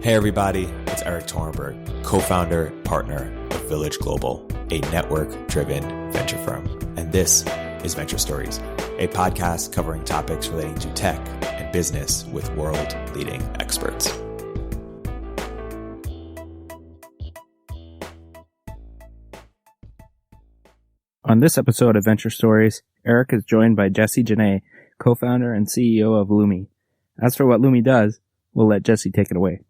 Hey everybody, it's Erik Torenberg, co-founder, partner of Village Global, a network-driven venture firm. And this is Venture Stories, a podcast covering topics relating to tech and business with world-leading experts. On this episode of Venture Stories, Erik is joined by Genet, co-founder and CEO of Lumi. As for what Lumi does, we'll let Jesse take it away.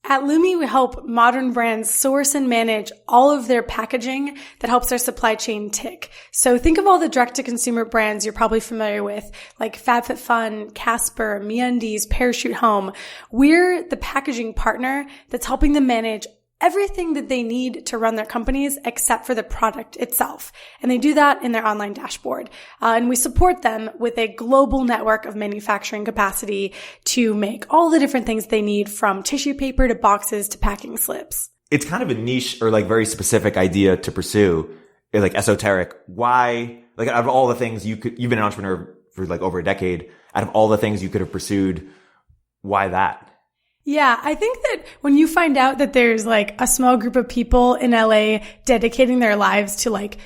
At Lumi, we help modern brands source and manage all of their packaging that helps their supply chain tick. So think of all the direct-to-consumer brands you're probably familiar with, like FabFitFun, Casper, MeUndies, Parachute Home. We're the packaging partner that's helping them manage everything that they need to run their companies except for the product itself. And they do that in their online dashboard. And we support them with a global network of manufacturing capacity to make all the different things they need, from tissue paper to boxes to packing slips. It's kind of a niche or like very specific idea to pursue, like esoteric. Why, like out of all the things you've been an entrepreneur for like over a decade, out of all the things you could have pursued, why that? Yeah, I think that when you find out that there's like a small group of people in LA dedicating their lives to like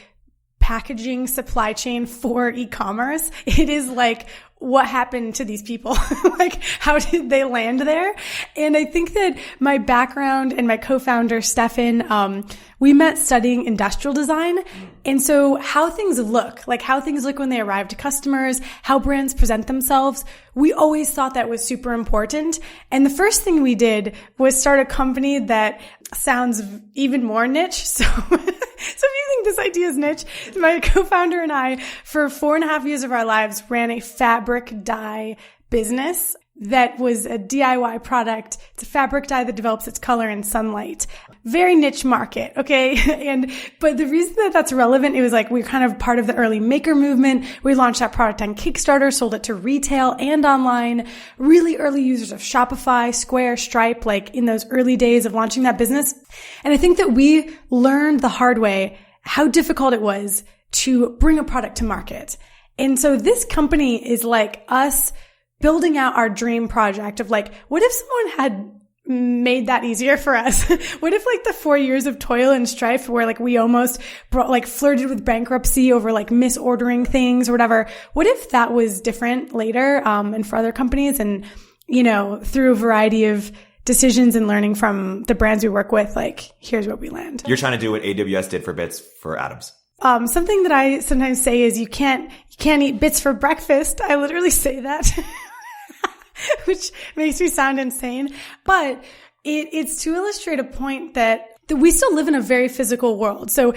packaging supply chain for e-commerce, it is like, what happened to these people? Like, how did they land there? And I think that my background and my co-founder, Stefan, we met studying industrial design. And so how things look when they arrive to customers, how brands present themselves, we always thought that was super important. And the first thing we did was start a company that sounds even more niche. So if you think this idea is niche, my co-founder and I, for 4.5 years of our lives, ran a fabric dye business that was a DIY product. It's a fabric dye that develops its color in sunlight. Very niche market, okay? But the reason that that's relevant, it was like we're kind of part of the early maker movement. We launched that product on Kickstarter, sold it to retail and online. Really early users of Shopify, Square, Stripe, like in those early days of launching that business. And I think that we learned the hard way how difficult it was to bring a product to market. And so this company is like us building out our dream project of like, what if someone had made that easier for us? What if like the 4 years of toil and strife where like we almost flirted with bankruptcy over like misordering things or whatever? What if that was different later, and for other companies? And, you know, through a variety of decisions and learning from the brands we work with, like, here's where we land. You're trying to do what AWS did for bits for atoms. Something that I sometimes say is you can't eat bits for breakfast. I literally say that. Which makes me sound insane. But it's to illustrate a point that we still live in a very physical world. So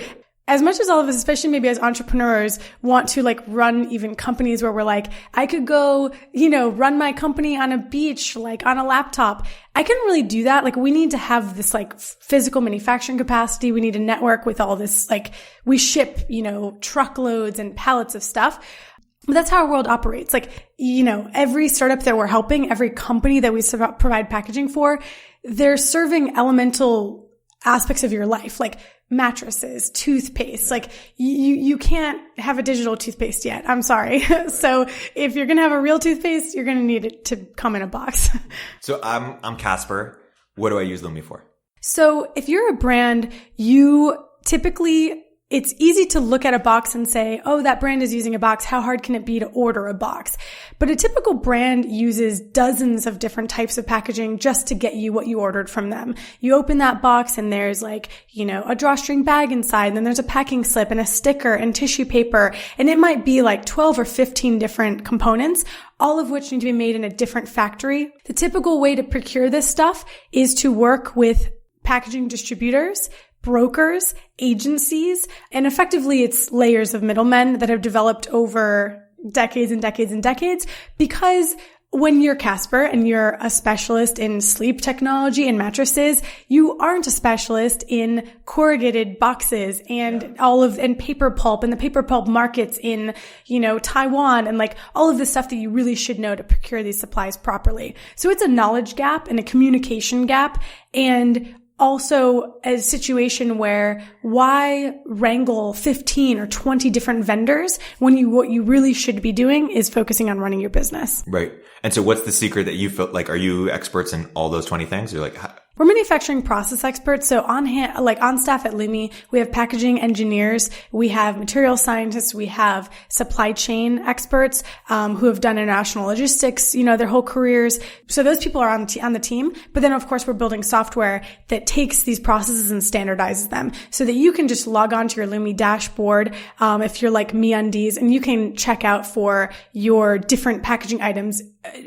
as much as all of us, especially maybe as entrepreneurs, want to like run even companies where we're like, I could go, run my company on a beach, like on a laptop. I couldn't really do that. Like, we need to have this like physical manufacturing capacity. We need a network with all this, like, we ship, truckloads and pallets of stuff. But that's how our world operates. Like, every startup that we're helping, every company that we provide packaging for, they're serving elemental aspects of your life, like mattresses, toothpaste. Like, you can't have a digital toothpaste yet. I'm sorry. So if you're going to have a real toothpaste, you're going to need it to come in a box. So I'm Casper. What do I use Lumi for? So if you're a brand, it's easy to look at a box and say, oh, that brand is using a box. How hard can it be to order a box? But a typical brand uses dozens of different types of packaging just to get you what you ordered from them. You open that box and there's like, a drawstring bag inside, and then there's a packing slip and a sticker and tissue paper. And it might be like 12 or 15 different components, all of which need to be made in a different factory. The typical way to procure this stuff is to work with packaging distributors, brokers, agencies, and effectively it's layers of middlemen that have developed over decades and decades and decades. Because when you're Casper and you're a specialist in sleep technology and mattresses, you aren't a specialist in corrugated boxes and and paper pulp and the paper pulp markets in, Taiwan and like all of the stuff that you really should know to procure these supplies properly. So it's a knowledge gap and a communication gap. And also a situation where why wrangle 15 or 20 different vendors when what you really should be doing is focusing on running your business. Right. And so what's the secret that you feel like, are you experts in all those 20 things? You're like, we're manufacturing process experts. So on staff at Lumi, we have packaging engineers, we have material scientists, we have supply chain experts, who have done international logistics, their whole careers. So those people are on the team. But then of course we're building software that takes these processes and standardizes them so that you can just log on to your Lumi dashboard, if you're like MeUndies, and you can check out for your different packaging items,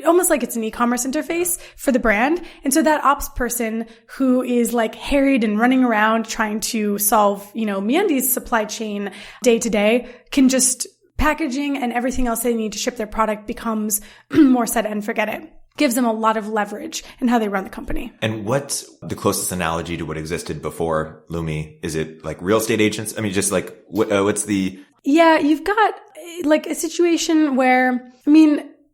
almost like it's an e-commerce interface for the brand. And so that ops person who is like harried and running around trying to solve, MeUndies supply chain day to day can just packaging and everything else they need to ship their product becomes more set it and forget it. Gives them a lot of leverage in how they run the company. And what's the closest analogy to what existed before Lumi? Is it like real estate agents? I mean, just like what's the... Yeah, you've got like a situation where,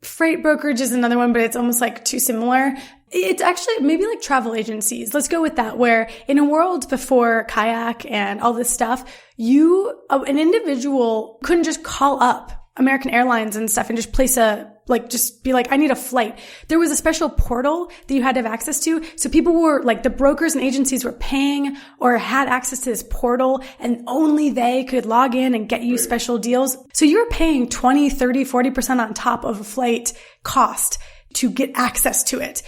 freight brokerage is another one, but it's almost like too similar. It's actually maybe like travel agencies. Let's go with that, where in a world before kayak and all this stuff, an individual couldn't just call up American Airlines and stuff and just place just be like, I need a flight. There was a special portal that you had to have access to. So people were like, the brokers and agencies were paying or had access to this portal, and only they could log in and get you special deals. So you're paying 20, 30, 40% on top of a flight cost to get access to it.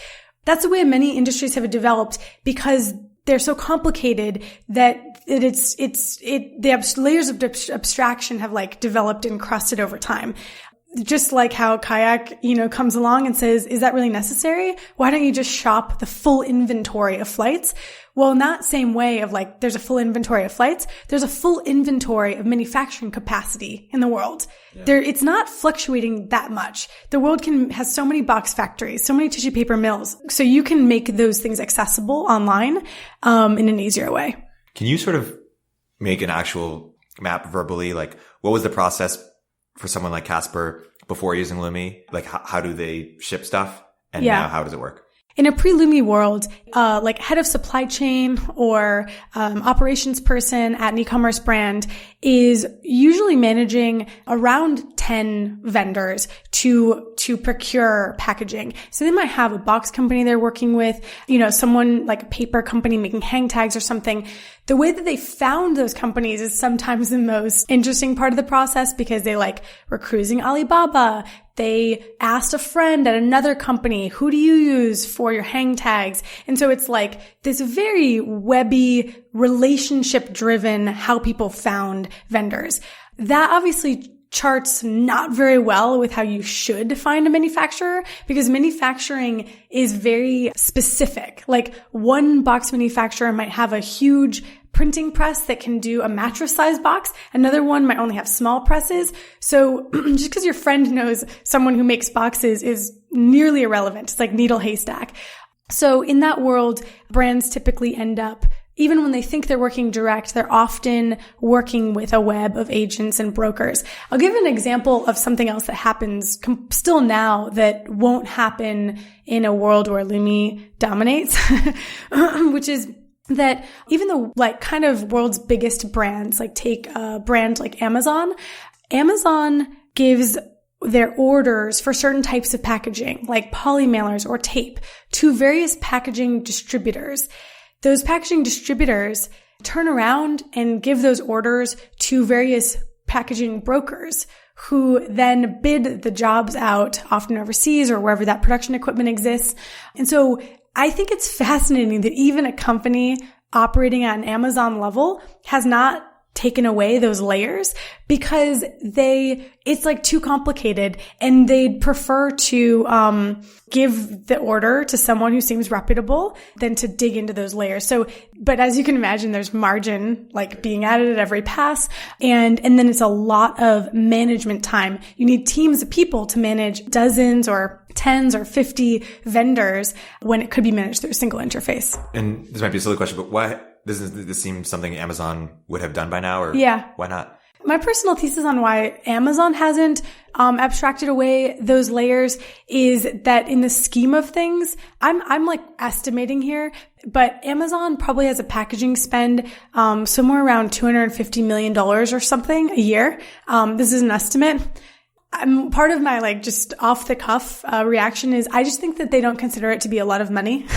That's the way many industries have developed because they're so complicated that the layers of abstraction have like developed and crusted over time. Just like how kayak, comes along and says, is that really necessary? Why don't you just shop the full inventory of flights? Well, in that same way of like, there's a full inventory of flights, there's a full inventory of manufacturing capacity in the world. Yeah. It's not fluctuating that much. The world has so many box factories, so many tissue paper mills. So you can make those things accessible online, in an easier way. Can you sort of make an actual map verbally? Like, what was the process for someone like Casper before using Lumi? Like, how do they ship stuff? And now how does it work? In a pre-Lumi world, like head of supply chain or operations person at an e-commerce brand is usually managing around 10 vendors to procure packaging. So they might have a box company they're working with, someone like a paper company making hang tags or something. The way that they found those companies is sometimes the most interesting part of the process because they were cruising Alibaba. They asked a friend at another company, who do you use for your hang tags? And so it's like this very webby, relationship-driven how people found vendors. That obviously charts not very well with how you should find a manufacturer because manufacturing is very specific. Like one box manufacturer might have a huge printing press that can do a mattress size box. Another one might only have small presses. So just because your friend knows someone who makes boxes is nearly irrelevant. It's like needle haystack. So in that world, brands typically end up, even when they think they're working direct, they're often working with a web of agents and brokers. I'll give an example of something else that happens still now that won't happen in a world where Lumi dominates, which is that even the kind of world's biggest brands, take a brand like Amazon gives their orders for certain types of packaging, like polymailers or tape, to various packaging distributors. Those packaging distributors turn around and give those orders to various packaging brokers who then bid the jobs out, often overseas or wherever that production equipment exists. And so I think it's fascinating that even a company operating at an Amazon level has not taken away those layers because it's too complicated and they'd prefer to give the order to someone who seems reputable than to dig into those layers. So, but as you can imagine, there's margin being added at every pass. And then it's a lot of management time. You need teams of people to manage dozens or tens or 50 vendors when it could be managed through a single interface. And this might be a silly question, but why doesn't this seem something Amazon would have done by now? Or yeah. Why not? My personal thesis on why Amazon hasn't abstracted away those layers is that in the scheme of things, I'm like estimating here, but Amazon probably has a packaging spend somewhere around $250 million or something a year. This is an estimate. Part of my like just off the cuff reaction is I just think that they don't consider it to be a lot of money.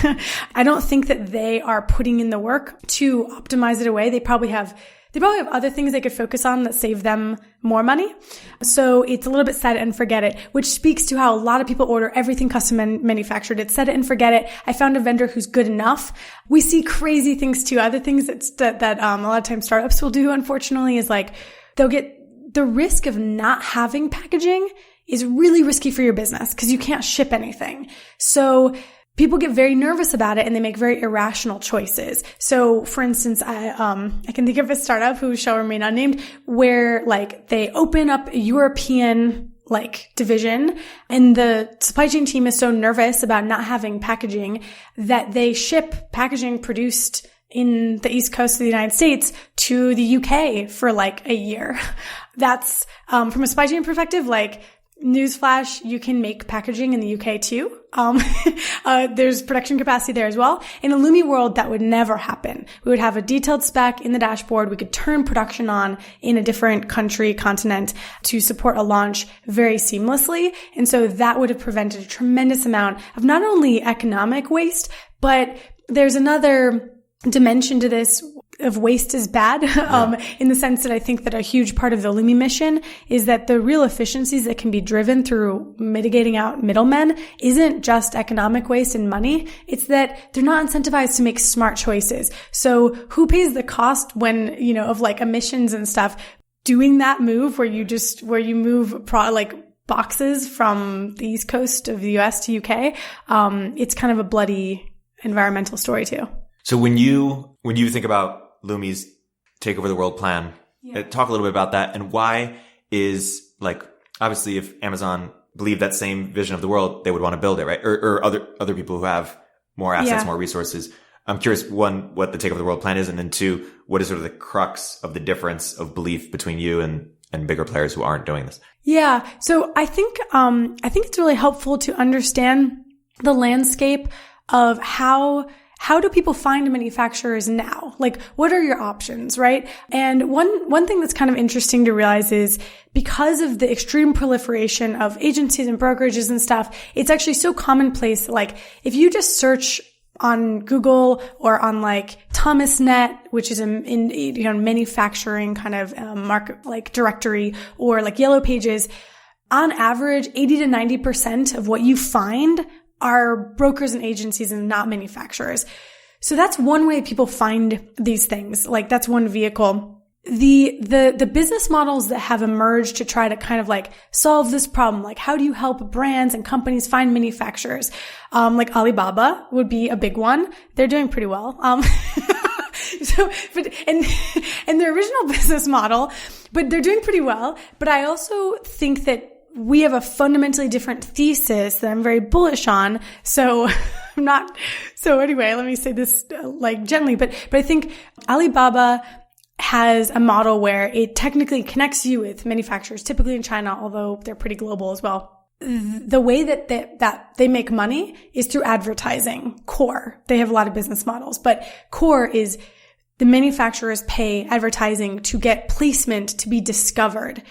I don't think that they are putting in the work to optimize it away. They probably have other things they could focus on that save them more money. So it's a little bit set it and forget it, which speaks to how a lot of people order everything custom manufactured. It's set it and forget it. I found a vendor who's good enough. We see crazy things too. Other things that a lot of times startups will do, unfortunately, is like they'll get the risk of not having packaging is really risky for your business because you can't ship anything. So people get very nervous about it and they make very irrational choices. So for instance, I can think of a startup who shall remain unnamed where like they open up a European like division and the supply chain team is so nervous about not having packaging that they ship packaging produced in the East Coast of the United States to the UK for like a year. That's, from a supply chain perspective, like, newsflash, you can make packaging in the UK too. There's production capacity there as well. In a Lumi world, that would never happen. We would have a detailed spec in the dashboard. We could turn production on in a different country, continent to support a launch very seamlessly. And so that would have prevented a tremendous amount of not only economic waste, but there's another dimension to this of waste is bad, in the sense that I think that a huge part of the Lumi mission is that the real efficiencies that can be driven through mitigating out middlemen isn't just economic waste and money. It's that they're not incentivized to make smart choices. So who pays the cost when, of like emissions and stuff, doing that move where you move boxes from the East Coast of the US to UK? It's kind of a bloody environmental story too. So when you think about Lumi's Take Over the World plan, talk a little bit about that and why is like, obviously if Amazon believed that same vision of the world, they would want to build it, right? Or other people who have more assets, more resources. I'm curious, one, what the Take Over the World plan is, and then two, what is sort of the crux of the difference of belief between you and bigger players who aren't doing this? Yeah. So I think it's really helpful to understand the landscape of how do people find manufacturers now? Like, what are your options, right? And one thing that's kind of interesting to realize is because of the extreme proliferation of agencies and brokerages and stuff, it's actually so commonplace. Like, if you just search on Google or on like ThomasNet, which is in manufacturing kind of market like directory, or like Yellow Pages, on average, 80 to 90% of what you find are brokers and agencies and not manufacturers. So that's one way people find these things. Like, that's one vehicle. The business models that have emerged to try to kind of like solve this problem, like how do you help brands and companies find manufacturers? Like Alibaba would be a big one. They're doing pretty well. And their original business model, but they're doing pretty well. But I also think that we have a fundamentally different thesis that I'm very bullish on. So anyway, let me say this like gently, but I think Alibaba has a model where it technically connects you with manufacturers, typically in China, although they're pretty global as well. The way that they make money is through advertising. Core. They have a lot of business models, but core is the manufacturers pay advertising to get placement, to be discovered.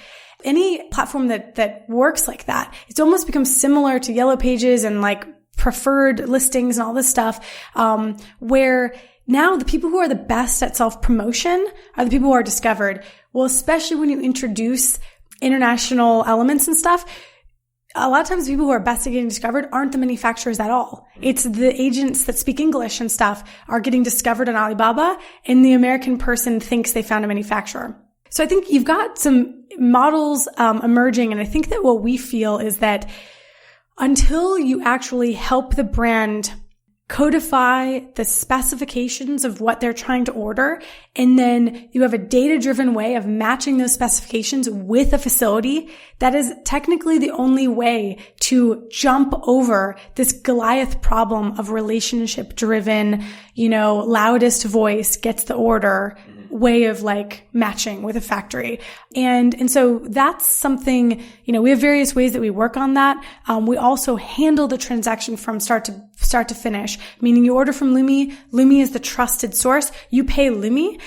Any platform that works like that, it's almost becomes similar to Yellow Pages and like preferred listings and all this stuff, where now the people who are the best at self-promotion are the people who are discovered. Well, especially when you introduce international elements and stuff, a lot of times the people who are best at getting discovered aren't the manufacturers at all. It's the agents that speak English and stuff are getting discovered on Alibaba, and the American person thinks they found a manufacturer. So I think you've got some models emerging, and I think that what we feel is that until you actually help the brand codify the specifications of what they're trying to order, and then you have a data-driven way of matching those specifications with a facility, that is technically the only way to jump over this Goliath problem of relationship-driven, loudest voice gets the order way of like matching with a factory. And so that's something, we have various ways that we work on that. We also handle the transaction from start to finish, meaning you order from Lumi. Lumi is the trusted source. You pay Lumi.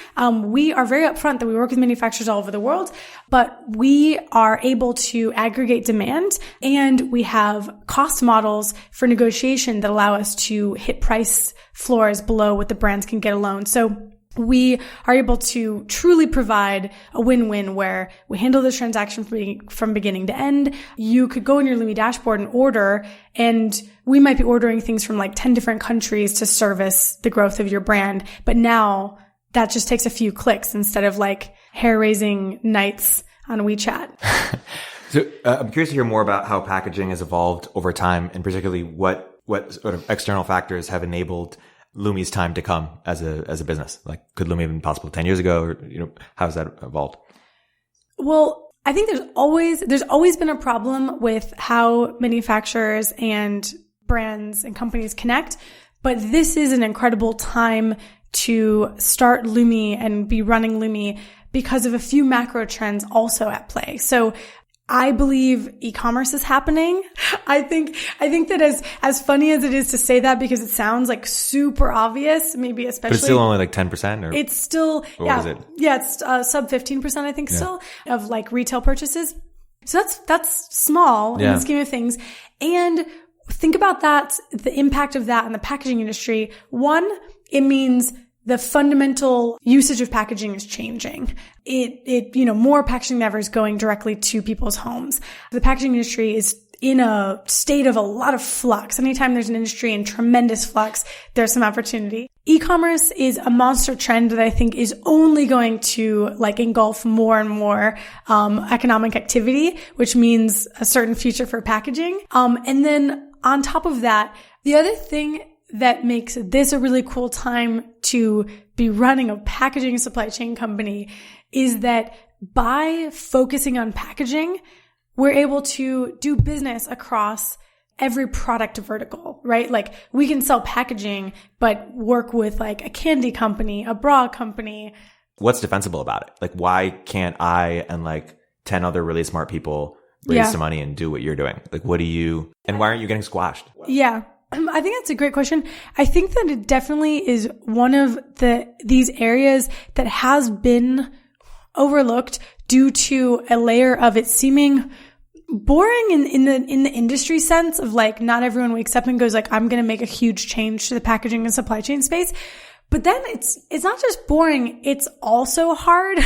We are very upfront that we work with manufacturers all over the world, but we are able to aggregate demand, and we have cost models for negotiation that allow us to hit price floors below what the brands can get alone. So we are able to truly provide a win-win where we handle the transaction from beginning to end. You could go in your Lumi dashboard and order, and we might be ordering things from like 10 different countries to service the growth of your brand. But now that just takes a few clicks instead of like hair-raising nights on WeChat. So I'm curious to hear more about how packaging has evolved over time, and particularly what sort of external factors have enabled Lumi's time to come as a business. Like, could Lumi have been possible 10 years ago, or how has that evolved? Well, I think there's always been a problem with how manufacturers and brands and companies connect, but this is an incredible time to start Lumi and be running Lumi because of a few macro trends also at play. So I believe e-commerce is happening. I think that as funny as it is to say that, because it sounds like super obvious, maybe especially. But it's still only like 10%, or? It's still, what is it? Yeah, it's sub 15%, I think, still, of like retail purchases. So that's small in the scheme of things. And think about that, the impact of that in the packaging industry. One, it means the fundamental usage of packaging is changing. More packaging than ever is going directly to people's homes. The packaging industry is in a state of a lot of flux. Anytime there's an industry in tremendous flux, there's some opportunity. E-commerce is a monster trend that I think is only going to like engulf more and more economic activity, which means a certain future for packaging. And then on top of that, the other thing that makes this a really cool time to be running a packaging supply chain company is that by focusing on packaging, we're able to do business across every product vertical, right? Like, we can sell packaging, but work with like a candy company, a bra company. What's defensible about it? Like, why can't I and like 10 other really smart people raise some money and do what you're doing? Like, and why aren't you getting squashed? Yeah. I think that's a great question. I think that it definitely is one of these areas that has been overlooked due to a layer of it seeming boring in the industry sense of like, not everyone wakes up and goes like, I'm going to make a huge change to the packaging and supply chain space. But then it's not just boring, it's also hard.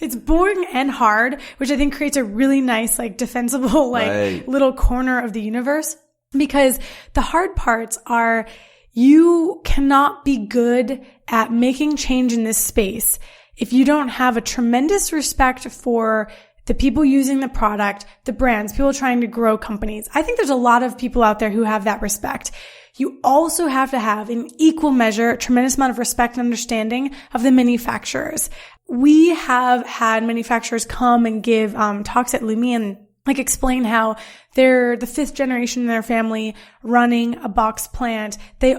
It's boring and hard, which I think creates a really nice, like, defensible, like, little corner of the universe. Because the hard parts are, you cannot be good at making change in this space if you don't have a tremendous respect for the people using the product, the brands, people trying to grow companies. I think there's a lot of people out there who have that respect. You also have to have, in equal measure, a tremendous amount of respect and understanding of the manufacturers. We have had manufacturers come and give talks at Lumi and like explain how they're the 5th generation in their family running a box plant. They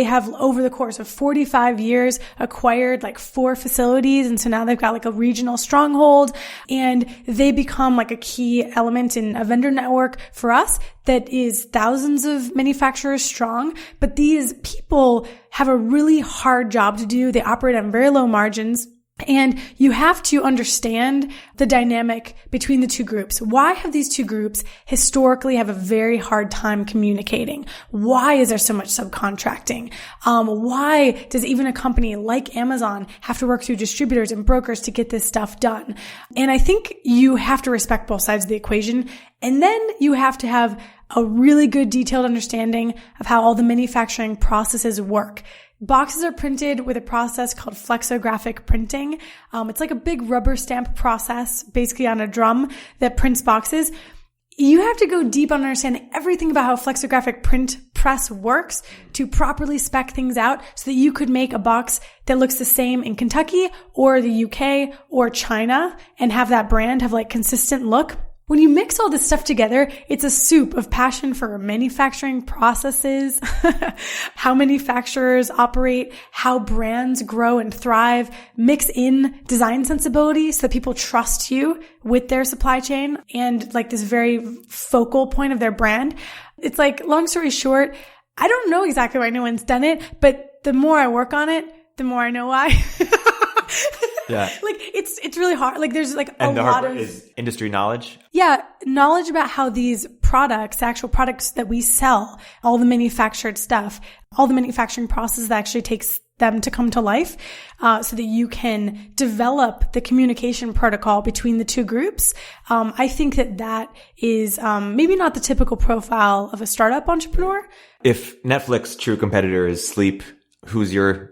have over the course of 45 years acquired like 4 facilities. And so now they've got like a regional stronghold, and they become like a key element in a vendor network for us that is thousands of manufacturers strong. But these people have a really hard job to do. They operate on very low margins. And you have to understand the dynamic between the two groups. Why have these two groups historically have a very hard time communicating? Why is there so much subcontracting? Why does even a company like Amazon have to work through distributors and brokers to get this stuff done? And I think you have to respect both sides of the equation. And then you have to have a really good detailed understanding of how all the manufacturing processes work. Boxes are printed with a process called flexographic printing. It's like a big rubber stamp process, basically on a drum that prints boxes. You have to go deep on understanding everything about how flexographic print press works to properly spec things out so that you could make a box that looks the same in Kentucky or the UK or China and have that brand have like consistent look. When you mix all this stuff together, it's a soup of passion for manufacturing processes, how manufacturers operate, how brands grow and thrive, mix in design sensibility so that people trust you with their supply chain and like this very focal point of their brand. It's like, long story short, I don't know exactly why no one's done it, but the more I work on it, the more I know why. Yeah. Like it's really hard. Like there's like and a lot of is industry knowledge. Yeah, knowledge about how these products, the actual products that we sell, all the manufactured stuff, all the manufacturing process that actually takes them to come to life, so that you can develop the communication protocol between the two groups. I think that is maybe not the typical profile of a startup entrepreneur. If Netflix true competitor is sleep, who's your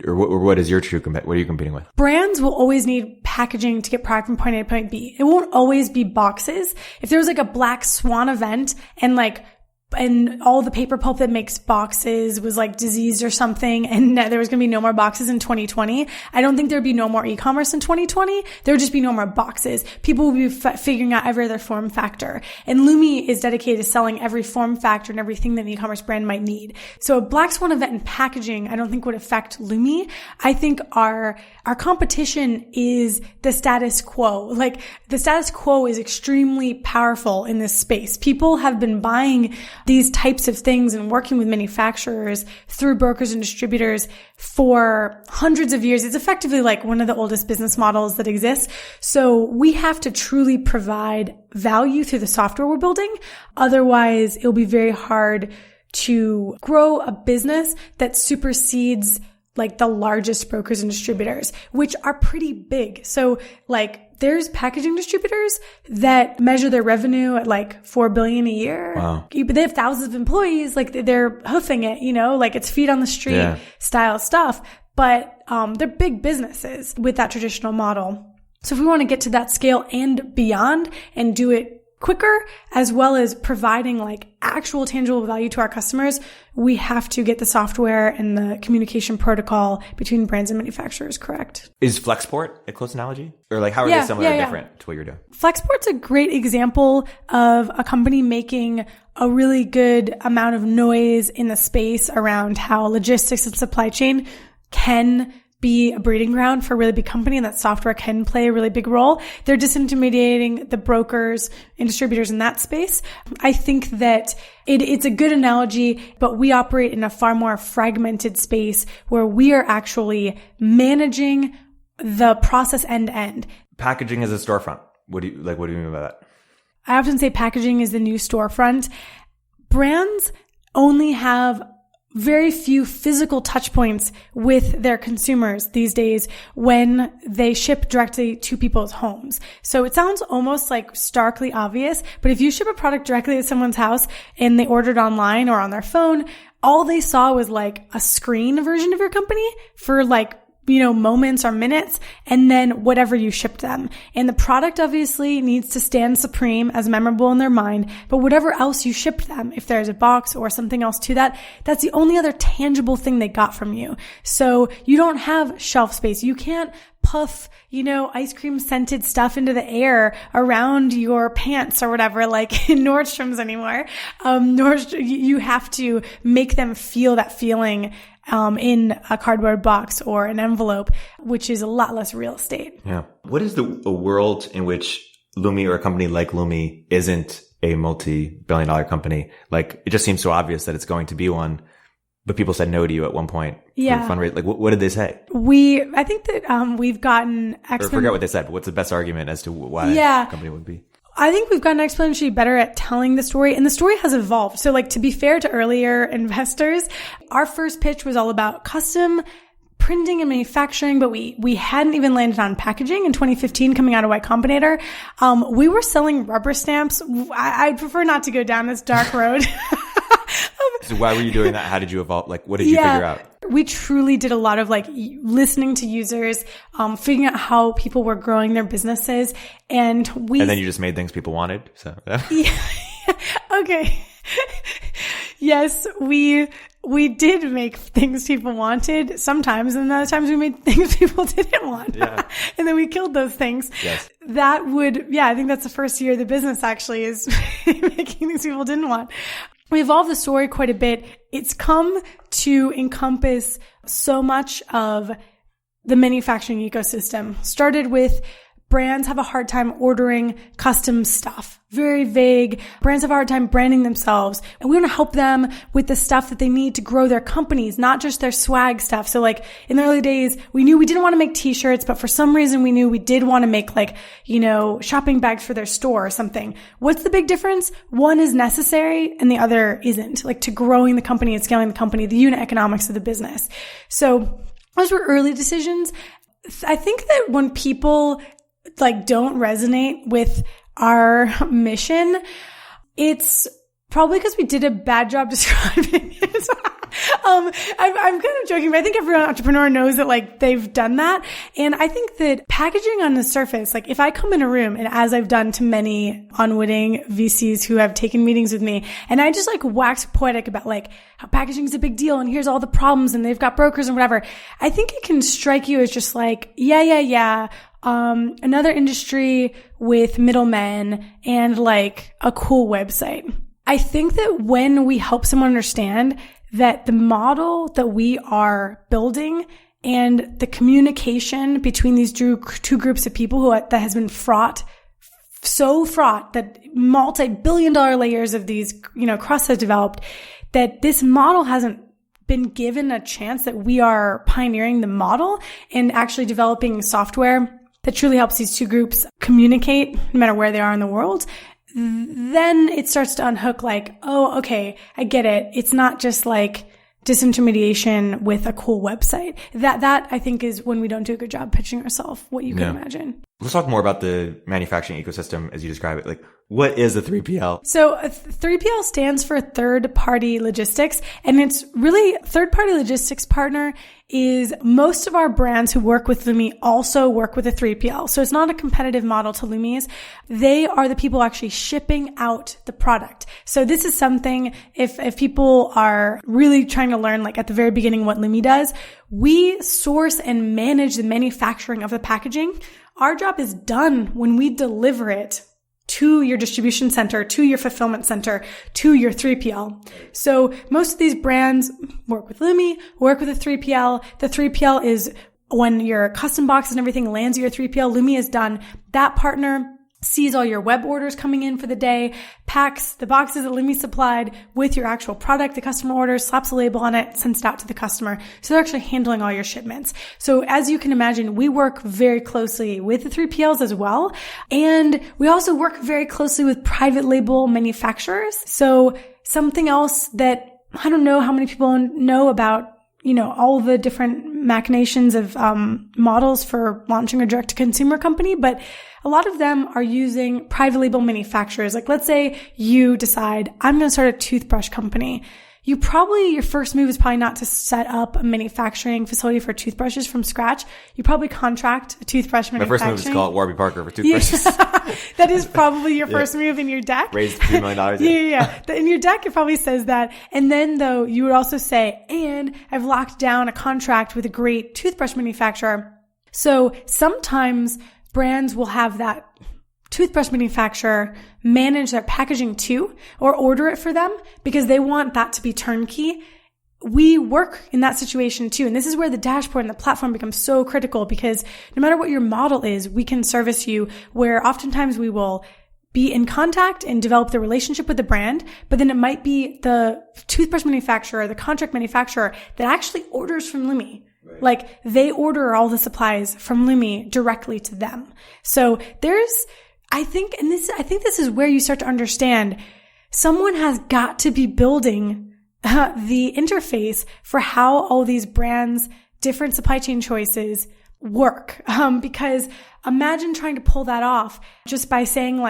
or what is your true what are you competing with? Brands will always need packaging to get product from point A to point B. It won't always be boxes. If there was like a black swan event and all the paper pulp that makes boxes was like diseased or something, and there was going to be no more boxes in 2020, I don't think there'd be no more e-commerce in 2020. There would just be no more boxes. People will be figuring out every other form factor. And Lumi is dedicated to selling every form factor and everything that an e-commerce brand might need. So a black swan event in packaging, I don't think would affect Lumi. I think our competition is the status quo. Like the status quo is extremely powerful in this space. People have been buying these types of things and working with manufacturers through brokers and distributors for hundreds of years. It's effectively like one of the oldest business models that exists. So we have to truly provide value through the software we're building. Otherwise, it'll be very hard to grow a business that supersedes like the largest brokers and distributors, which are pretty big. So like there's packaging distributors that measure their revenue at like $4 billion a year. Wow. But they have thousands of employees. Like they're hoofing it, like it's feet on the street style stuff. But they're big businesses with that traditional model. So if we want to get to that scale and beyond and do it quicker, as well as providing like actual tangible value to our customers, we have to get the software and the communication protocol between brands and manufacturers correct. Is Flexport a close analogy? Or like how are they similar or different to what you're doing? Flexport's a great example of a company making a really good amount of noise in the space around how logistics and supply chain can be a breeding ground for a really big company, and that software can play a really big role. They're disintermediating the brokers and distributors in that space. I think that it's a good analogy, but we operate in a far more fragmented space where we are actually managing the process end to end. Packaging as a storefront. What do you mean by that? I often say packaging is the new storefront. Brands only have very few physical touch points with their consumers these days when they ship directly to people's homes. So it sounds almost like starkly obvious, but if you ship a product directly to someone's house and they ordered online or on their phone, all they saw was like a screen version of your company for like moments or minutes, and then whatever you shipped them. And the product obviously needs to stand supreme as memorable in their mind, but whatever else you shipped them, if there's a box or something else to that, that's the only other tangible thing they got from you. So you don't have shelf space. You can't puff, ice cream scented stuff into the air around your pants or whatever, like in Nordstrom's anymore. You have to make them feel that feeling in a cardboard box or an envelope, which is a lot less real estate. Yeah. What is a world in which Lumi or a company like Lumi isn't a multi-billion-dollar company? Like, it just seems so obvious that it's going to be one, but people said no to you at one point. Yeah. For fundraising. Like, what did they say? I think that we've gotten Or forget what they said, but what's the best argument as to why a company would be? I think we've gotten exponentially better at telling the story, and the story has evolved. So like, to be fair to earlier investors, our first pitch was all about custom printing and manufacturing, but we hadn't even landed on packaging in 2015 coming out of Y Combinator. We were selling rubber stamps. I'd prefer not to go down this dark road. So why were you doing that? How did you evolve? Like, what did you figure out? We truly did a lot of like listening to users, figuring out how people were growing their businesses. And then you just made things people wanted. So yeah. Okay. Yes, we we did make things people wanted sometimes, and other times we made things people didn't want. Yeah. And then we killed those things. Yes. That would, I think that's the first year of the business actually is making things people didn't want. We evolved the story quite a bit. It's come to encompass so much of the manufacturing ecosystem. Started with brands have a hard time ordering custom stuff. Very vague. Brands have a hard time branding themselves. And we want to help them with the stuff that they need to grow their companies, not just their swag stuff. So like in the early days, we knew we didn't want to make t-shirts, but for some reason we knew we did want to make like, shopping bags for their store or something. What's the big difference? One is necessary and the other isn't, like to growing the company and scaling the company, the unit economics of the business. So those were early decisions. I think that when people don't resonate with our mission, it's probably because we did a bad job describing it. I'm kind of joking, but I think every entrepreneur knows that they've done that. And I think that packaging on the surface, if I come in a room, and as I've done to many unwitting VCs who have taken meetings with me, and I just wax poetic about how packaging is a big deal and here's all the problems and they've got brokers and whatever. I think it can strike you as just another industry with middlemen and a cool website. I think that when we help someone understand that the model that we are building and the communication between these two groups of people that has been so fraught that multi-billion-dollar layers of these, crusts have developed, that this model hasn't been given a chance, that we are pioneering the model and actually developing software that truly helps these two groups communicate no matter where they are in the world, then it starts to unhook oh, okay, I get it. It's not just disintermediation with a cool website. That I think is when we don't do a good job pitching ourselves, what you can imagine. Let's talk more about the manufacturing ecosystem as you describe it. What is a 3PL? So a 3PL stands for third-party logistics, and it's really third-party logistics partner is most of our brands who work with Lumi also work with a 3PL. So it's not a competitive model to Lumi's. They are the people actually shipping out the product. So this is something, if people are really trying to learn at the very beginning what Lumi does, we source and manage the manufacturing of the packaging. Our job is done when we deliver it to your distribution center, to your fulfillment center, to your 3PL. So most of these brands work with Lumi, work with a 3PL. The 3PL is when your custom boxes and everything lands at your 3PL, Lumi is done. That partner sees all your web orders coming in for the day, packs the boxes that Lumi supplied with your actual product, the customer orders, slaps a label on it, sends it out to the customer. So they're actually handling all your shipments. So as you can imagine, we work very closely with the 3PLs as well. And we also work very closely with private label manufacturers. So something else that I don't know how many people know about, all the different machinations of models for launching a direct-to-consumer company, but a lot of them are using private label manufacturers. Let's say you decide, I'm going to start a toothbrush company. Your first move is probably not to set up a manufacturing facility for toothbrushes from scratch. You probably contract a toothbrush manufacturing. My first move is called Warby Parker for toothbrushes. Yeah. That is probably your first move in your deck. Raised $2 million. Yeah. In your deck, it probably says that. And then though, you would also say, and I've locked down a contract with a great toothbrush manufacturer. So sometimes brands will have that toothbrush manufacturer manage their packaging too, or order it for them because they want that to be turnkey. We work in that situation too. And this is where the dashboard and the platform becomes so critical, because no matter what your model is, we can service you, where oftentimes we will be in contact and develop the relationship with the brand, but then it might be the toothbrush manufacturer, the contract manufacturer that actually orders from Lumi. Right. They order all the supplies from Lumi directly to them. So I think this is where you start to understand someone has got to be building the interface for how all these brands, different supply chain choices work. Because imagine trying to pull that off just by saying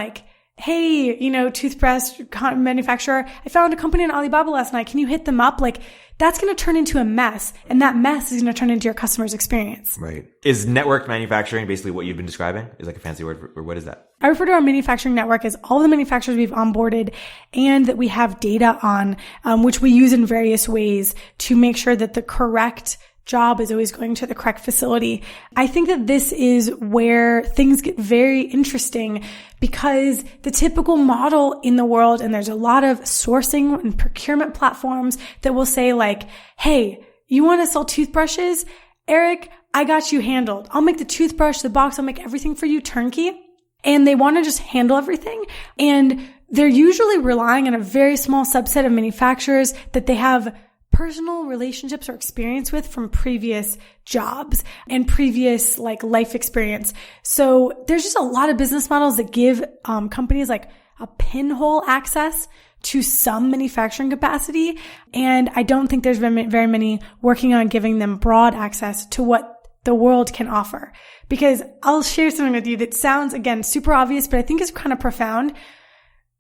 hey, toothbrush manufacturer, I found a company on Alibaba last night. Can you hit them up? Like, that's going to turn into a mess. And that mess is going to turn into your customer's experience. Right. Is networked manufacturing basically what you've been describing? Is like a fancy word or what is that? I refer to our manufacturing network as all the manufacturers we've onboarded and that we have data on, which we use in various ways to make sure that the correct job is always going to the correct facility. I think that this is where things get very interesting because the typical model in the world, and there's a lot of sourcing and procurement platforms that will say like, hey, you want to sell toothbrushes? Erik, I got you handled. I'll make the toothbrush, the box, I'll make everything for you turnkey. And they want to just handle everything. And they're usually relying on a very small subset of manufacturers that they have personal relationships or experience with from previous jobs and previous life experience. So there's just a lot of business models that give companies like a pinhole access to some manufacturing capacity. And I don't think there's been very many working on giving them broad access to what the world can offer. Because I'll share something with you that sounds, again, super obvious, but I think is kind of profound.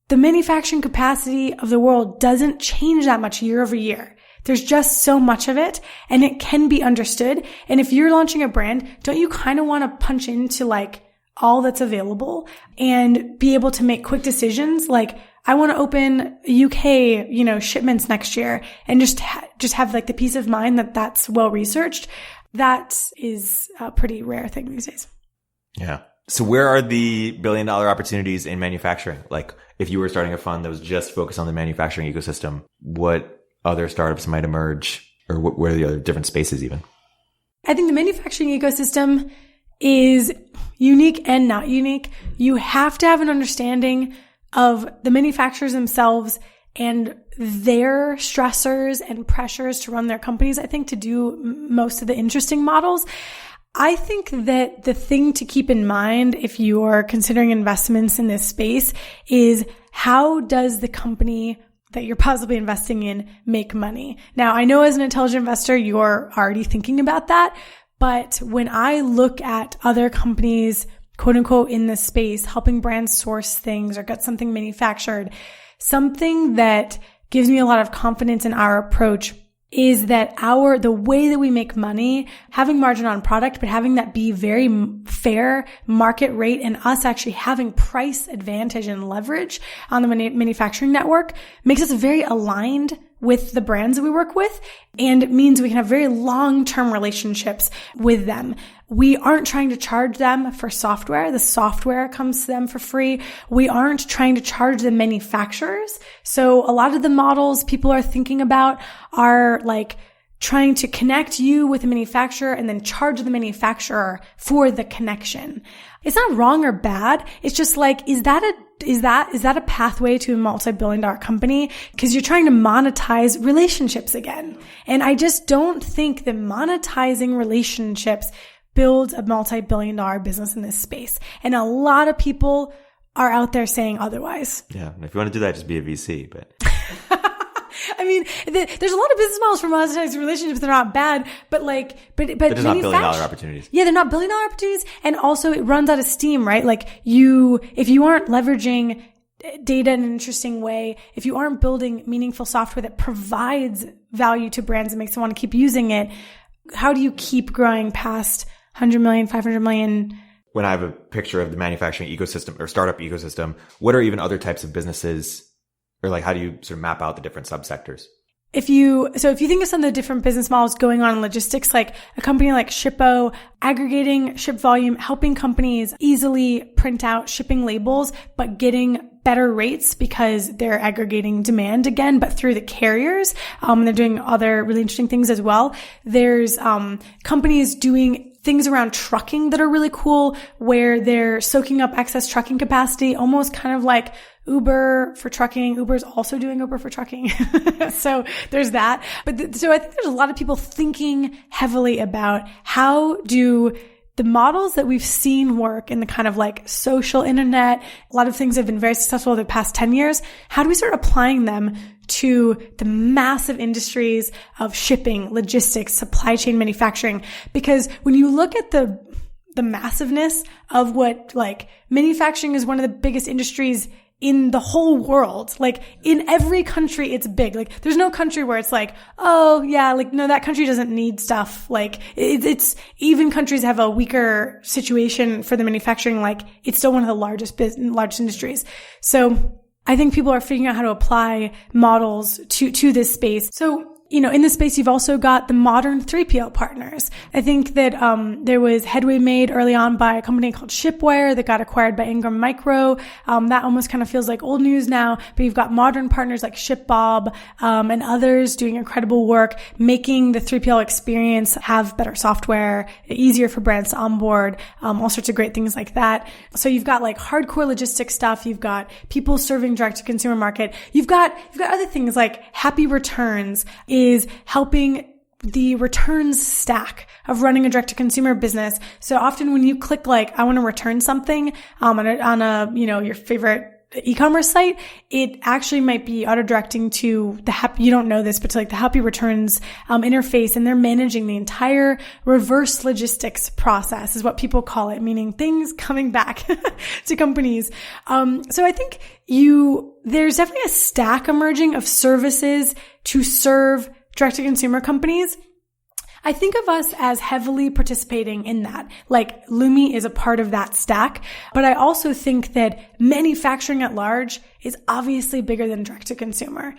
The manufacturing capacity of the world doesn't change that much year over year. There's just so much of it and it can be understood. And if you're launching a brand, don't you kind of want to punch into all that's available and be able to make quick decisions? Like, I want to open UK, shipments next year and just have the peace of mind that that's well researched. That is a pretty rare thing these days. Yeah. So where are the billion-dollar opportunities in manufacturing? Like, if you were starting a fund that was just focused on the manufacturing ecosystem, what other startups might emerge, or what are the other different spaces even? I think the manufacturing ecosystem is unique and not unique. You have to have an understanding of the manufacturers themselves and their stressors and pressures to run their companies, I think, to do most of the interesting models. I think that the thing to keep in mind if you are considering investments in this space is how does the company that you're possibly investing in make money? Now, I know as an intelligent investor, you're already thinking about that. But when I look at other companies, quote unquote, in this space, helping brands source things or get something manufactured, something that gives me a lot of confidence in our approach is that the way that we make money, having margin on product, but having that be very fair market rate and us actually having price advantage and leverage on the manufacturing network makes us very aligned with the brands that we work with. And it means we can have very long-term relationships with them. We aren't trying to charge them for software. The software comes to them for free. We aren't trying to charge the manufacturers. So a lot of the models people are thinking about are trying to connect you with a manufacturer and then charge the manufacturer for the connection. It's not wrong or bad. It's just is that a pathway to a multi-billion-dollar company? Because you're trying to monetize relationships again. And I just don't think that monetizing relationships builds a multi-billion-dollar business in this space. And a lot of people are out there saying otherwise. Yeah. If you want to do that, just be a VC, but. I mean, there's a lot of business models for monetizing relationships that are not bad, but they're not billion-dollar opportunities. Yeah, they're not billion-dollar opportunities. And also it runs out of steam, right? If you aren't leveraging data in an interesting way, if you aren't building meaningful software that provides value to brands and makes them want to keep using it, how do you keep growing past 100 million, 500 million? When I have a picture of the manufacturing ecosystem or startup ecosystem, what are even other types of businesses, or how do you sort of map out the different subsectors? If you think of some of the different business models going on in logistics, like a company like Shippo, aggregating ship volume, helping companies easily print out shipping labels, but getting better rates because they're aggregating demand again, but through the carriers. They're doing other really interesting things as well. There's companies doing things around trucking that are really cool, where they're soaking up excess trucking capacity, almost kind of like Uber for trucking. Uber's also doing Uber for trucking. So there's that. So I think there's a lot of people thinking heavily about how do the models that we've seen work in the kind of social internet, a lot of things have been very successful over the past 10 years. How do we start applying them to the massive industries of shipping, logistics, supply chain manufacturing? Because when you look at the massiveness of what manufacturing is one of the biggest industries in the whole world. Like in every country, it's big. Like there's no country where it's like, oh yeah, like no, that country doesn't need stuff. Like it's even countries have a weaker situation for the manufacturing. Like it's still one of the largest industries. So I think people are figuring out how to apply models to this space. So, in this space, you've also got the modern 3PL partners. I think that there was headway made early on by a company called Shipwire that got acquired by Ingram Micro. That almost kind of feels like old news now, but you've got modern partners like ShipBob and others doing incredible work, making the 3PL experience have better software, easier for brands to onboard, all sorts of great things like that. So you've got like hardcore logistics stuff. You've got people serving direct to consumer market. You've got other things like Happy Returns is helping the returns stack of running a direct-to-consumer business. So often when you click like, I want to return something on a your favorite e-commerce site, it actually might be auto-directing to the Happy, you don't know this, but to like the Happy Returns interface, and they're managing the entire reverse logistics process is what people call it, meaning things coming back to companies. So I think there's definitely a stack emerging of services to serve direct-to-consumer companies. I think of us as heavily participating in that. Like Lumi is a part of that stack, but I also think that manufacturing at large is obviously bigger than direct-to-consumer.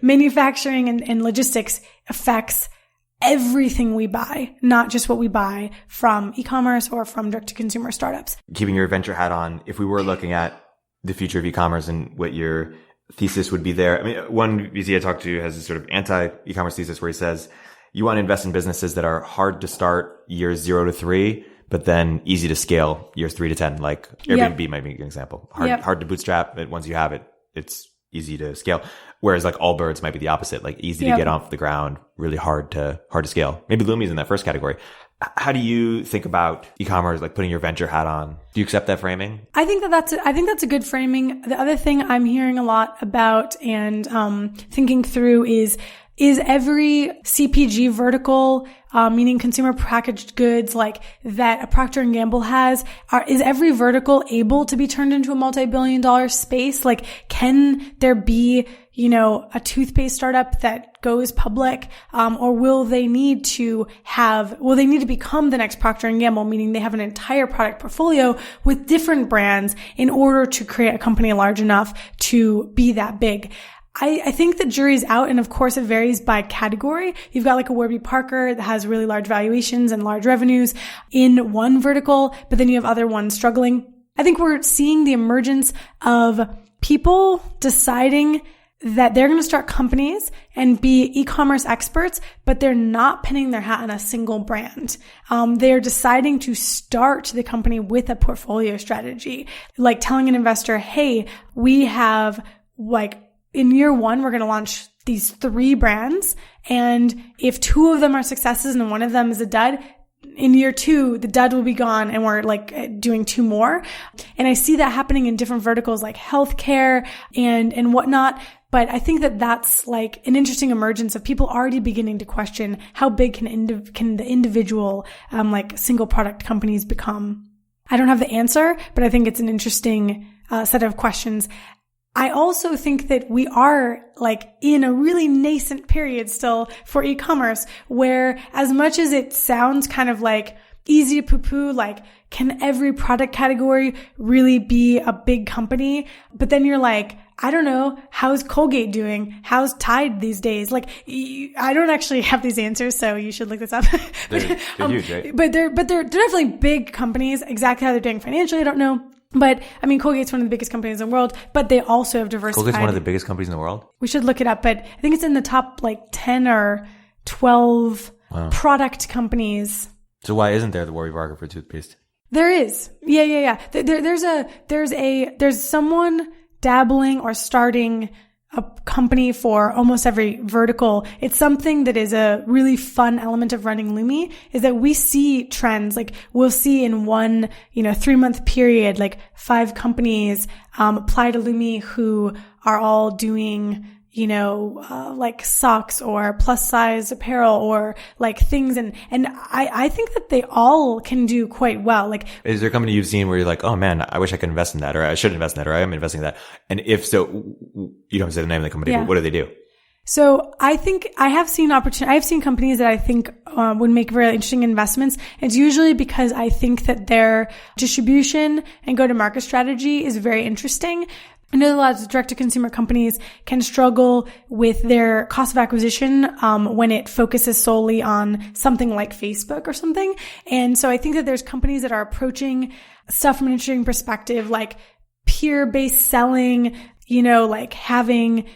Manufacturing and logistics affects everything we buy, not just what we buy from e-commerce or from direct-to-consumer startups. Keeping your venture hat on, if we were looking at the future of e-commerce and what your thesis would be there. I mean, one VC I talked to has this sort of anti-e-commerce thesis where he says, you want to invest in businesses that are hard to start years 0 to 3, but then easy to scale years 3 to 10. Like Airbnb might be an example. Hard to bootstrap, but once you have it, it's easy to scale. Whereas like Allbirds might be the opposite, like easy to get off the ground, really hard to scale. Maybe Lumi's in that first category. How do you think about e-commerce, like putting your venture hat on? Do you accept that framing? I think that's a good framing. The other thing I'm hearing a lot about and thinking through is every CPG vertical, meaning consumer packaged goods like that a Procter & Gamble has, is every vertical able to be turned into a multi-billion-dollar space? Like, can there be, a toothpaste startup that goes public, or will they need to become the next Procter & Gamble, meaning they have an entire product portfolio with different brands in order to create a company large enough to be that big? I think the jury's out, and of course it varies by category. You've got like a Warby Parker that has really large valuations and large revenues in one vertical, but then you have other ones struggling. I think we're seeing the emergence of people deciding that they're going to start companies and be e-commerce experts, but they're not pinning their hat on a single brand. They're deciding to start the company with a portfolio strategy, like telling an investor, hey, we have in year 1, we're going to launch these 3 brands. And if 2 of them are successes and one of them is a dud, in year 2, the dud will be gone and we're doing 2 more. And I see that happening in different verticals like healthcare and whatnot. But I think that that's like an interesting emergence of people already beginning to question how big can the individual, single product companies become. I don't have the answer, but I think it's an interesting set of questions. I also think that we are in a really nascent period still for e-commerce, where as much as it sounds kind of easy to poo-poo, can every product category really be a big company? But then you're I don't know, how's Colgate doing? How's Tide these days? I don't actually have these answers, so you should look this up. They're huge, right? But they're definitely big companies. Exactly how they're doing financially, I don't know. But I mean, Colgate's one of the biggest companies in the world, but they also have diversified. Colgate's one of the biggest companies in the world? We should look it up, but I think it's in the top 10 or 12 product companies. So why isn't there the Warby Parker for toothpaste? There is. Yeah. There's someone dabbling or starting a company for almost every vertical. It's something that is a really fun element of running Lumi, is that we see trends. We'll see in one, 3-month period, 5 companies, apply to Lumi who are all doing, like socks or plus size apparel or like things. And I think that they all can do quite well. Like, is there a company you've seen where you're like, oh man, I wish I could invest in that, or I should invest in that, or I am investing in that? And if so, you don't say the name of the company, but what do they do? So I think I have seen companies that I think would make really interesting investments. It's usually because I think that their distribution and go-to-market strategy is very interesting. I know that a lot of direct-to-consumer companies can struggle with their cost of acquisition when it focuses solely on something like Facebook or something. And so I think that there's companies that are approaching stuff from an interesting perspective, like peer-based selling, like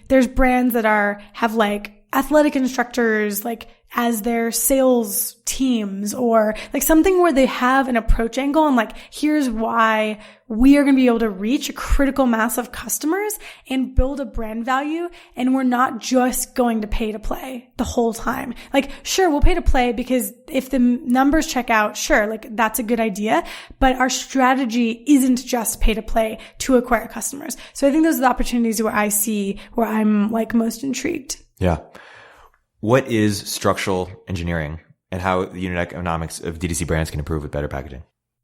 there's brands that have like athletic instructors, like as their sales teams, or like something where they have an approach angle and like, here's why we are going to be able to reach a critical mass of customers and build a brand value. And we're not just going to pay to play the whole time. Like, sure, we'll pay to play because if the numbers check out, sure, like that's a good idea. But our strategy isn't just pay to play to acquire customers. So I think those are the opportunities where I'm like most intrigued. Yeah. What is structural engineering and how the unit economics of D2C brands can improve with better packaging?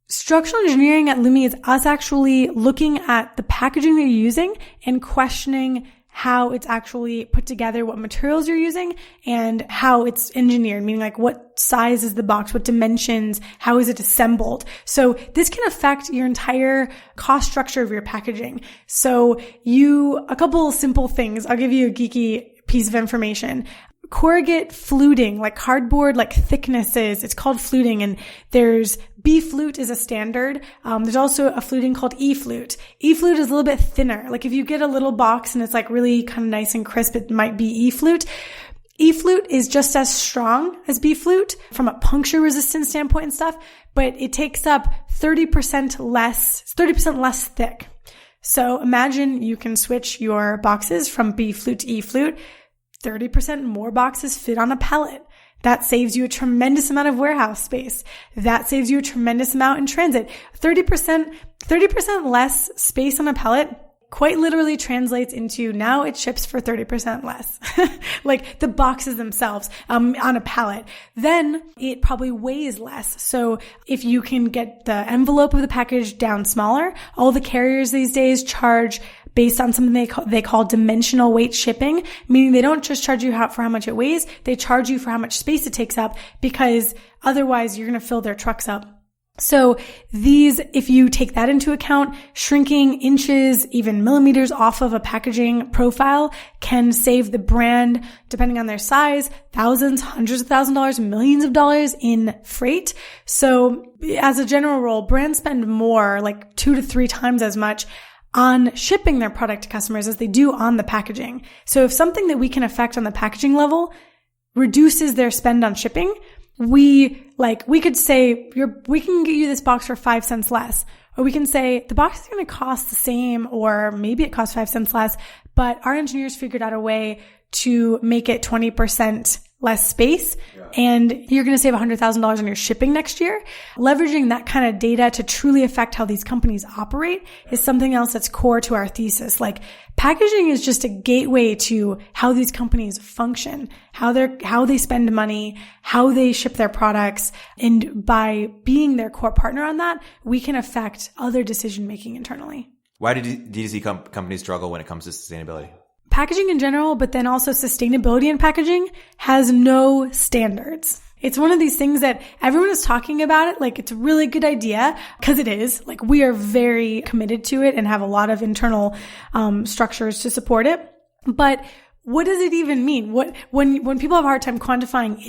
Structural engineering at Lumi is us actually looking at the packaging that you're using and questioning how it's actually put together, what materials you're using, and how it's engineered, meaning like what size is the box, what dimensions, how is it assembled. So this can affect your entire cost structure of your packaging. So a couple of simple things. I'll give you a geeky piece of information. Corrugate fluting, like cardboard, like thicknesses, it's called fluting, and there's B-flute is a standard. There's also a fluting called E-flute. E-flute is a little bit thinner. Like if you get a little box and it's like really kind of nice and crisp, it might be E-flute. E-flute is just as strong as B-flute from a puncture resistance standpoint and stuff, but it takes up 30% less thick. So imagine you can switch your boxes from B-flute to E-flute. 30% more boxes fit on a pallet. That saves you a tremendous amount of warehouse space. That saves you a tremendous amount in transit. 30% less space on a pallet quite literally translates into now it ships for 30% less. Like the boxes themselves, on a pallet. Then it probably weighs less. So if you can get the envelope of the package down smaller, all the carriers these days charge based on something they call dimensional weight shipping, meaning they don't just charge you for how much it weighs, they charge you for how much space it takes up, because otherwise you're going to fill their trucks up. So if you take that into account, shrinking inches, even millimeters off of a packaging profile can save the brand, depending on their size, thousands, hundreds of thousands of dollars, millions of dollars in freight. So as a general rule, brands spend more, like 2 to 3 times as much on shipping their product to customers as they do on the packaging. So if something that we can affect on the packaging level reduces their spend on shipping, we could say, we can get you this box for 5 cents less. Or we can say the box is going to cost the same, or maybe it costs 5 cents less, but our engineers figured out a way to make it 20% less space, and you're going to save $100,000 on your shipping next year. Leveraging that kind of data to truly affect how these companies operate is something else that's core to our thesis. Like, packaging is just a gateway to how these companies function, how they spend money, how they ship their products. And by being their core partner on that, we can affect other decision making internally. Why do D2C companies struggle when it comes to sustainability? Packaging in general, but then also sustainability in packaging has no standards. It's one of these things that everyone is talking about it like it's a really good idea, because it is. Like, we are very committed to it and have a lot of internal structures to support it. But what does it even mean? When people have a hard time quantifying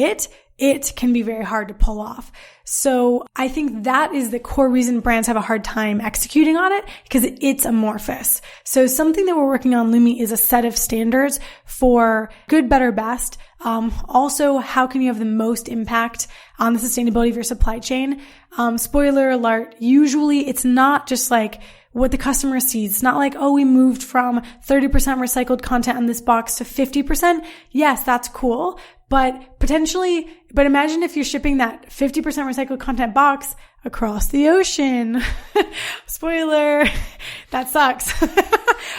it can be very hard to pull off. So I think that is the core reason brands have a hard time executing on it, because it's amorphous. So something that we're working on Lumi is a set of standards for good, better, best. Also, how can you have the most impact on the sustainability of your supply chain? Spoiler alert, usually it's not just like what the customer sees. It's not like, oh, we moved from 30% recycled content on this box to 50%. Yes, that's cool. but imagine if you're shipping that 50% recycled content box across the ocean. Spoiler, that sucks.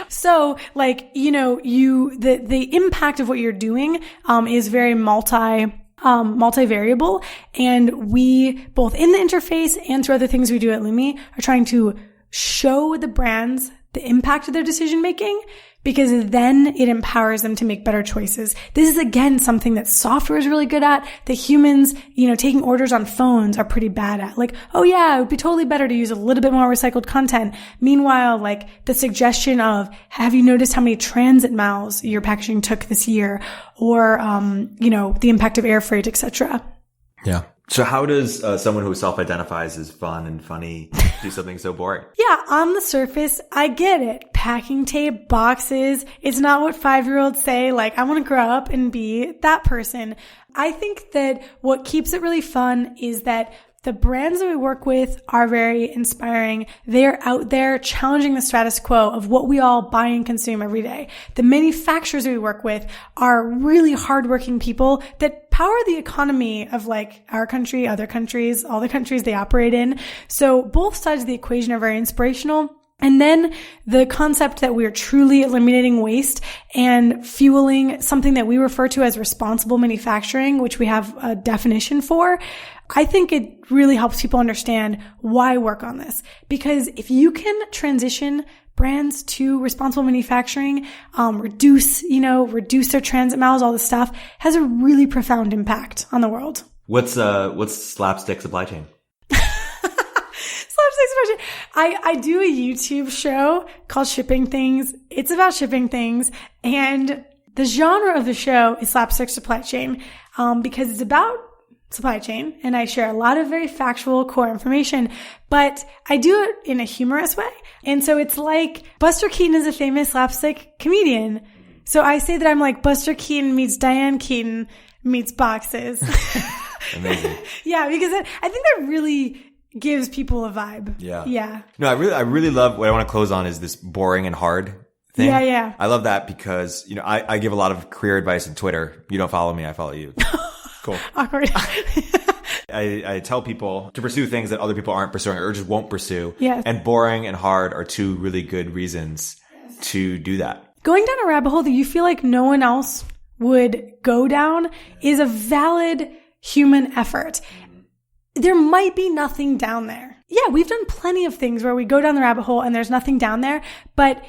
So like, the impact of what you're doing, is very multivariable. And we, both in the interface and through other things we do at Lumi, are trying to show the brands the impact of their decision making, because then it empowers them to make better choices. This is, again, something that software is really good at, that humans, taking orders on phones are pretty bad at. Like, oh yeah, it would be totally better to use a little bit more recycled content. Meanwhile, like the suggestion of, have you noticed how many transit miles your packaging took this year? Or, the impact of air freight, etc. Yeah. So how does someone who self-identifies as fun and funny do something so boring? Yeah, on the surface, I get it. Packing tape, boxes, it's not what 5-year-olds say, like, I want to grow up and be that person. I think that what keeps it really fun is that the brands that we work with are very inspiring. They're out there challenging the status quo of what we all buy and consume every day. The manufacturers we work with are really hardworking people that power the economy of like our country, other countries, all the countries they operate in. So both sides of the equation are very inspirational. And then the concept that we are truly eliminating waste and fueling something that we refer to as responsible manufacturing, which we have a definition for. I think it really helps people understand why work on this. Because if you can transition brands to responsible manufacturing, reduce their transit miles, all this stuff, has a really profound impact on the world. What's slapstick supply chain? I do a YouTube show called Shipping Things. It's about shipping things. And the genre of the show is slapstick supply chain, because it's about supply chain, and I share a lot of very factual core information, but I do it in a humorous way. And so it's like Buster Keaton is a famous slapstick comedian. So I say that I'm like Buster Keaton meets Diane Keaton meets boxes. Amazing. Yeah, because I think that really gives people a vibe. Yeah. Yeah. No, I really love what I want to close on is this boring and hard thing. Yeah, yeah. I love that because, I give a lot of career advice on Twitter. You don't follow me, I follow you. Cool. Awkward. I tell people to pursue things that other people aren't pursuing or just won't pursue. Yes. And boring and hard are two really good reasons to do that. Going down a rabbit hole that you feel like no one else would go down is a valid human effort. There might be nothing down there. Yeah, we've done plenty of things where we go down the rabbit hole and there's nothing down there, but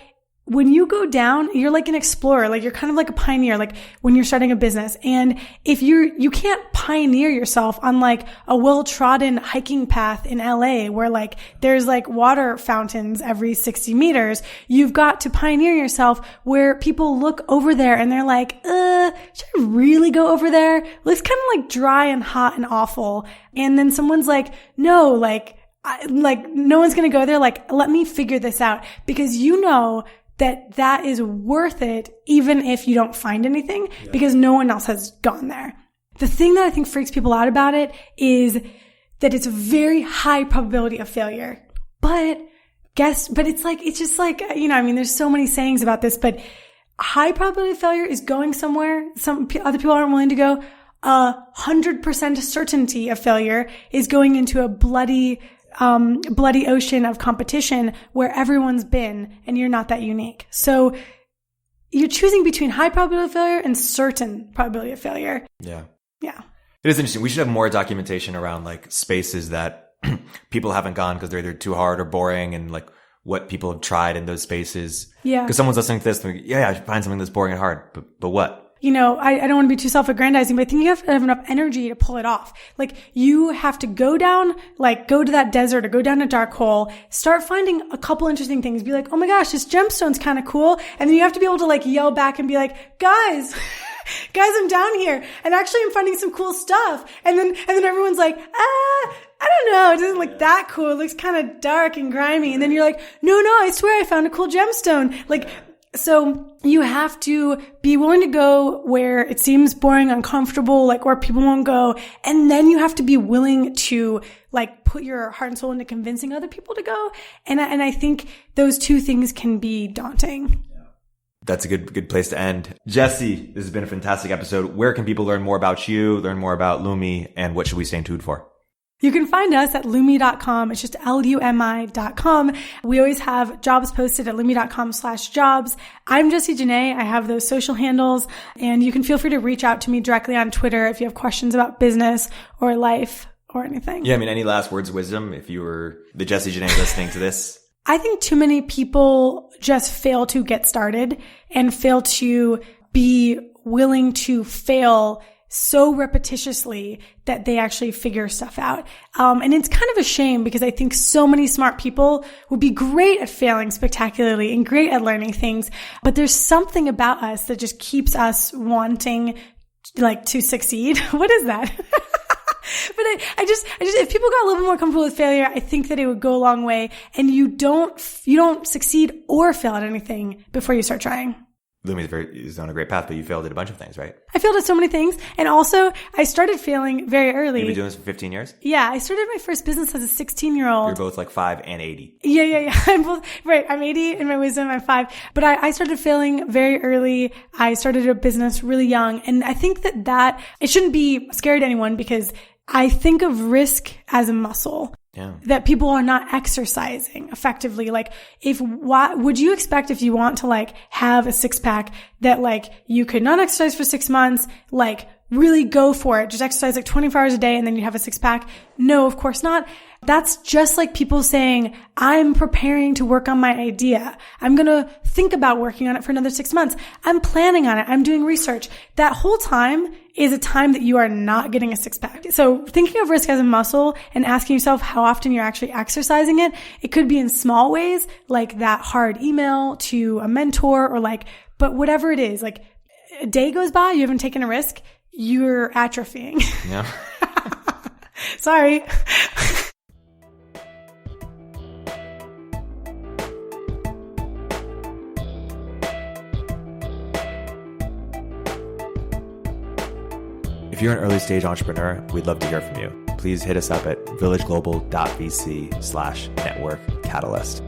when you go down, you're like an explorer, like you're kind of like a pioneer, like when you're starting a business. And if you can't pioneer yourself on like a well-trodden hiking path in LA where like there's like water fountains every 60 meters, you've got to pioneer yourself where people look over there and they're like, should I really go over there? It looks kind of like dry and hot and awful. And then someone's like, no, like no one's going to go there. Like, let me figure this out, because that is worth it even if you don't find anything, because no one else has gone there. The thing that I think freaks people out about it is that it's a very high probability of failure. But it's just like, there's so many sayings about this, but high probability of failure is going somewhere some other people aren't willing to go. 100% certainty of failure is going into a bloody ocean of competition where everyone's been and you're not that unique. So you're choosing between high probability of failure and certain probability of failure. Yeah. Yeah. It is interesting. We should have more documentation around like spaces that people haven't gone because they're either too hard or boring, and like what people have tried in those spaces. Yeah. Because someone's listening to this and I should find something that's boring and hard, but what? I don't want to be too self-aggrandizing, but I think you have to have enough energy to pull it off. Like, you have to go to that desert or go down a dark hole, start finding a couple interesting things, be like, oh my gosh, this gemstone's kind of cool. And then you have to be able to like yell back and be like, guys, I'm down here and actually I'm finding some cool stuff. And then everyone's like, I don't know. It doesn't look that cool. It looks kind of dark and grimy. And then you're like, no, I swear I found a cool gemstone. Like, so you have to be willing to go where it seems boring, uncomfortable, like where people won't go. And then you have to be willing to like put your heart and soul into convincing other people to go. And I think those two things can be daunting. That's a good place to end. Jesse, this has been a fantastic episode. Where can people learn more about you, learn more about Lumi, and what should we stay tuned for? You can find us at Lumi.com. It's just Lumi.com. We always have jobs posted at Lumi.com/jobs. I'm Jessie Genet. I have those social handles, and you can feel free to reach out to me directly on Twitter if you have questions about business or life or anything. Yeah, I mean, any last words of wisdom if you were the Jessie Genet listening to this? I think too many people just fail to get started and fail to be willing to fail so repetitiously that they actually figure stuff out. And it's kind of a shame because I think so many smart people would be great at failing spectacularly and great at learning things. But there's something about us that just keeps us wanting to succeed. What is that? But I just, if people got a little bit more comfortable with failure, I think that it would go a long way. And you don't succeed or fail at anything before you start trying. Lumi is on a great path, but you failed at a bunch of things, right? I failed at so many things. And also, I started failing very early. You've been doing this for 15 years? Yeah. I started my first business as a 16-year-old. You're both like 5 and 80. Yeah. I'm both, right. I'm 80 in my wisdom. I'm 5. But I started failing very early. I started a business really young. And I think that it shouldn't be scary to anyone because I think of risk as a muscle. Yeah. That people are not exercising effectively. Would you expect if you want to have a 6-pack that you could not exercise for 6 months, really go for it, just exercise 24 hours a day and then you have a 6-pack? No, of course not. That's just like people saying, I'm preparing to work on my idea. I'm going to think about working on it for another 6 months. I'm planning on it. I'm doing research. That whole time is a time that you are not getting a 6-pack. So thinking of risk as a muscle and asking yourself how often you're actually exercising it, it could be in small ways, like that hard email to a mentor but whatever it is, a day goes by, you haven't taken a risk, you're atrophying. Yeah. Sorry. If you're an early stage entrepreneur, we'd love to hear from you. Please hit us up at villageglobal.vc/network catalyst.